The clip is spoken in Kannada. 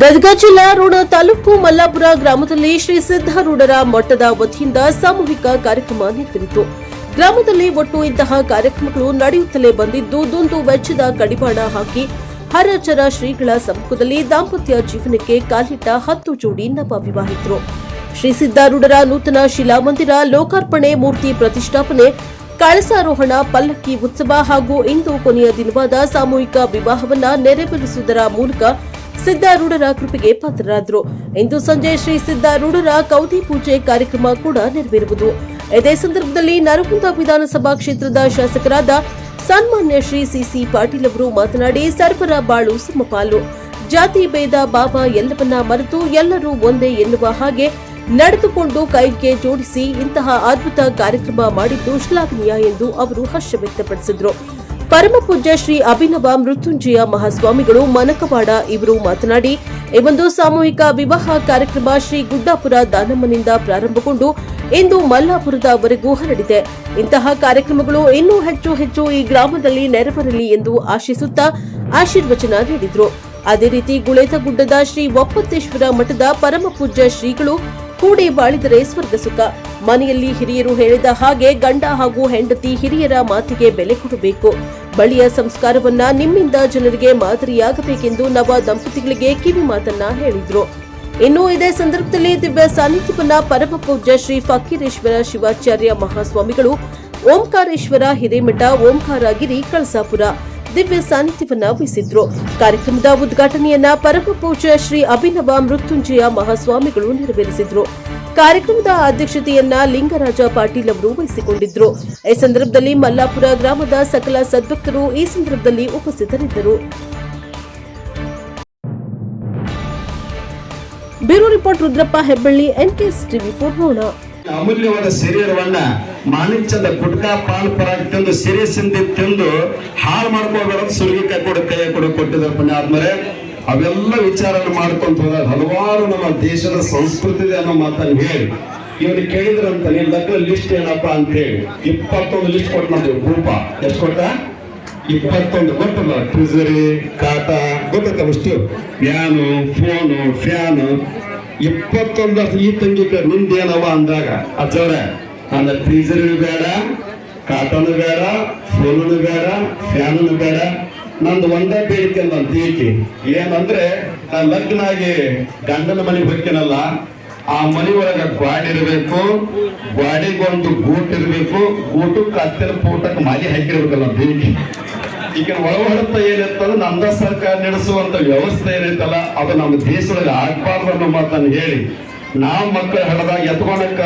ಗದಗ ಜಿಲ್ಲಾ ರೋಣ ತಾಲೂಕು ಮಲ್ಲಾಪುರ ಗ್ರಾಮದಲ್ಲಿ ಶ್ರೀ ಸಿದ್ದಾರೂಢರ ಮಠದ ವತಿಯಿಂದ ಸಾಮೂಹಿಕ ಕಾರ್ಯಕ್ರಮ ನೆರವೇರಿತು. ಗ್ರಾಮದಲ್ಲಿ ಒಟ್ಟು ಇಂತಹ ಕಾರ್ಯಕ್ರಮಗಳು ನಡೆಯುತ್ತಲೇ ಬಂದಿದ್ದು, ದುಂದು ವೆಚ್ಚದ ಕಡಿವಾಣ ಹಾಕಿ ಹರಚರ ಶ್ರೀಗಳ ಸಮ್ಮುಖದಲ್ಲಿ ದಾಂಪತ್ಯ ಜೀವನಕ್ಕೆ ಕಾಲಿಟ್ಟ 10 ಜೋಡಿ ನವ ವಿವಾಹಿತರು. ಶ್ರೀ ಸಿದ್ದಾರೂಢರ ನೂತನ ಶಿಲಾಮಂದಿರ ಲೋಕಾರ್ಪಣೆ, ಮೂರ್ತಿ ಪ್ರತಿಷ್ಠಾಪನೆ, ಕಳಸಾರೋಹಣ, ಪಲ್ಲಕ್ಕಿ ಉತ್ಸವ ಹಾಗೂ ಇಂದು ಕೊನೆಯ ದಿನವಾದ ಸಾಮೂಹಿಕ ವಿವಾಹವನ್ನ ನೆರವೇರಿಸುವುದರ ಮೂಲಕ ಸಿದ್ದಾರೂಢರ ಕೃಪೆಗೆ ಪಾತ್ರರಾದರು. ಇಂದು ಸಂಜೆ ಶ್ರೀ ಸಿದ್ದಾರೂಢರ ಕೌದಿ ಪೂಜೆ ಕಾರ್ಯಕ್ರಮ ಕೂಡ ನೆರವೇರುವುದು. ಇದೇ ಸಂದರ್ಭದಲ್ಲಿ ನರಗುಂದ ವಿಧಾನಸಭಾ ಕ್ಷೇತ್ರದ ಶಾಸಕರಾದ ಸನ್ಮಾನ್ಯ ಶ್ರೀ ಸಿಸಿ ಪಾಟೀಲ್ ಅವರು ಮಾತನಾಡಿ, ಸರ್ವರ ಬಾಳು ಸಮಪಾಲು, ಜಾತಿ ಭೇದ ಭಾವ ಎಲ್ಲವನ್ನ ಮರೆತು ಎಲ್ಲರೂ ಒಂದೇ ಎನ್ನುವ ಹಾಗೆ ನಡೆದುಕೊಂಡು ಕೈಗೆ ಜೋಡಿಸಿ ಇಂತಹ ಅದ್ಭುತ ಕಾರ್ಯಕ್ರಮ ಮಾಡಿದ್ದು ಶ್ಲಾಘನೀಯ ಎಂದು ಅವರು ಹರ್ಷ ವ್ಯಕ್ತಪಡಿಸಿದರು. ಪರಮ ಪೂಜ್ಯ ಶ್ರೀ ಅಭಿನವ ಮೃತ್ಯುಂಜಯ ಮಹಾಸ್ವಾಮಿಗಳು ಮನಕವಾಡ ಇವರು ಮಾತನಾಡಿ, ಈ ಒಂದು ಸಾಮೂಹಿಕ ವಿವಾಹ ಕಾರ್ಯಕ್ರಮ ಶ್ರೀ ಗುಡ್ಡಾಪುರ ದಾನಮ್ಮನಿಂದ ಪ್ರಾರಂಭಗೊಂಡು ಇಂದು ಮಲ್ಲಾಪುರದವರೆಗೂ ಹರಡಿದೆ. ಇಂತಹ ಕಾರ್ಯಕ್ರಮಗಳು ಇನ್ನೂ ಹೆಚ್ಚು ಈ ಗ್ರಾಮದಲ್ಲಿ ನೆರವೇರಲಿ ಎಂದು ಆಶಿಸುತ್ತಾ ಆಶೀರ್ವಚನ ನೀಡಿದರು. ಅದೇ ರೀತಿ ಗುಳೇತಗುಡ್ಡದ ಶ್ರೀ ಒಪ್ಪತ್ತೇಶ್ವರ ಮಠದ ಪರಮ ಪೂಜ್ಯ ಶ್ರೀಗಳು ಕೂಡಿ ಬಾಳಿದರೆ ಸ್ವರ್ಗ ಸುಖ, ಮನೆಯಲ್ಲಿ ಹಿರಿಯರು ಹೇಳಿದ ಹಾಗೆ ಗಂಡ ಹಾಗೂ ಹೆಂಡತಿ ಹಿರಿಯರ ಮಾತಿಗೆ ಬೆಲೆ ಕೊಡಬೇಕು, ಬಳಿಯ ಸಂಸ್ಕಾರವನ್ನ ನಿಮ್ಮಿಂದ ಜನರಿಗೆ ಮಾದರಿಯಾಗಬೇಕೆಂದು ನವ ದಂಪತಿಗಳಿಗೆ ಕಿವಿ ಮಾತನ್ನ ಹೇಳಿದ್ರು. ಇನ್ನು ಇದೇ ಸಂದರ್ಭದಲ್ಲಿ ದಿವ್ಯ ಸಾನ್ನಿಧ್ಯವನ್ನ ಪರಮ ಪೂಜ್ಯ ಶ್ರೀ ಫಕೀರೇಶ್ವರ ಶಿವಾಚಾರ್ಯ ಮಹಾಸ್ವಾಮಿಗಳು, ಓಂಕಾರೇಶ್ವರ ಹಿರೇಮಠ, ಓಂಕಾರಗಿರಿ ಕಳಸಾಪುರ ದಿವ್ಯ ಸಾನ್ನಿಧ್ಯವನ್ನ ವಹಿಸಿದ್ರು. ಕಾರ್ಯಕ್ರಮದ ಉದ್ಘಾಟನೆಯನ್ನ ಪರಮ ಪೂಜ್ಯ ಶ್ರೀ ಅಭಿನವ ಮೃತ್ಯುಂಜಯ ಮಹಾಸ್ವಾಮಿಗಳು ನೆರವೇರಿಸಿದ್ರು. ಕಾರ್ಯಕ್ರಮದ ಅಧ್ಯಕ್ಷತೆಯನ್ನ ಲಿಂಗರಾಜ ಪಾಟೀಲ್ ಅವರು ವಹಿಸಿಕೊಂಡಿದ್ರು. ಈ ಸಂದರ್ಭದಲ್ಲಿ ಮಲ್ಲಾಪುರ ಗ್ರಾಮದ ಸಕಲ ಸದ್ಭಕ್ತರು ಈ ಸಂದರ್ಭದಲ್ಲಿ ಉಪಸ್ಥಿತರಿದ್ದರು. Bureau report Rudrappa Hebballi, NKS ಟಿವಿ4 ರೋಣ. ಅಮೂಲ್ಯವಾದ ಶರೀರವನ್ನ ಮಾಣಿಕ್ಯದ ಗುಟ್ಕಾ ಪಾನ್ ಪರಾಗ ತಿಂದು ಸಿರಿಸಿಂದ ತಿಂದು ಹಾಳು ಮಾಡ್ಕೋಬೇಡ, ಸುರುಗಿ ಕೈ ಕೊಟ್ಟಿದ್ದಾರೆ ಪುಣ್ಯಾತ್ಮರೇ. ಅವೆಲ್ಲ ವಿಚಾರವನ್ನು ಮಾಡ್ಕೊಂತ ಹೋದಾಗ ಹಲವಾರು ನಮ್ಮ ದೇಶದ ಸಂಸ್ಕೃತಿ ಅನ್ನೋ ಮಾತನ್ನು ಹೇಳಿ ಇವನಿಗೆ ಕೇಳಿದ್ರಂತ, ನೀನ್ ಲಗ್ನ ಲಿಸ್ಟ್ ಏನಪ್ಪಾ ಅಂತ ಹೇಳಿ 21 ಲಿಸ್ಟ್ ಕೊಟ್ಟು ಮಾಡ್ತೀವಿ. ಗ್ರೂಪ ಎಷ್ಟು ಕೊಟ್ಟ? 21 ಗೊತ್ತಲ್ಲ. ಟ್ರಿಸರಿ, ಕಾಟಾ ಗೊತ್ತಲ್ಲ, ಅಷ್ಟು ಪ್ಯಾನು, ಫೋನು, ಫ್ಯಾನು 21 ಈ ತಂಗಿಕ ನಿಂದೇನವ ಅಂದಾಗ ಅಜ್ಜವ್ರ ನನ್ನ ಟ್ರೀಸರಿ ಬೇಡ, ಕಾಟನು ಬೇಡ, ಫೋನು ಬೇಡ, ಫ್ಯಾನು ಬೇಡ, ನಂದು ಒಂದೇ ಬೇಡಿಕೆ ಅಂತ ಏಕೆ ಏನಂದ್ರೆ, ನಾನು ಲಗ್ನ ಆಗಿ ಗಂಡನ ಮನೆಗೆ ಹೋಗ್ತೀನಲ್ಲ, ಆ ಮನೆ ಒಳಗ ಗ್ವಾಡಿ ಇರಬೇಕು, ಗ್ವಾಡಿಗೊಂದು ಗೂಟ್ ಇರಬೇಕು, ಗೂಟಕ್ಕೆ ಹತ್ತಿರ ಪೂಟಕ್ಕೆ ಮಾಲಿ ಹಾಕಿರ್ಬೇಕಲ್ಲ ಬೇಡಿಕೆ. ಈಗ ಒಳಹೊಡತ ಏನಿರ್ತಲ್ಲ, ನಮ್ದ ಸರ್ಕಾರ ನಡೆಸುವಂತ ವ್ಯವಸ್ಥೆ ಏನೈತಲ್ಲ, ಅದು ನಮ್ಮ ದೇಶದೊಳಗೆ ಆಗ್ಬಾರ್ದು ಅನ್ನೋ ಮಾತನ್ನು ಹೇಳಿ ನಾವು ಮಕ್ಕಳು ಹಡದಾಗ ಎತ್ಕೊಳಕ್ಕ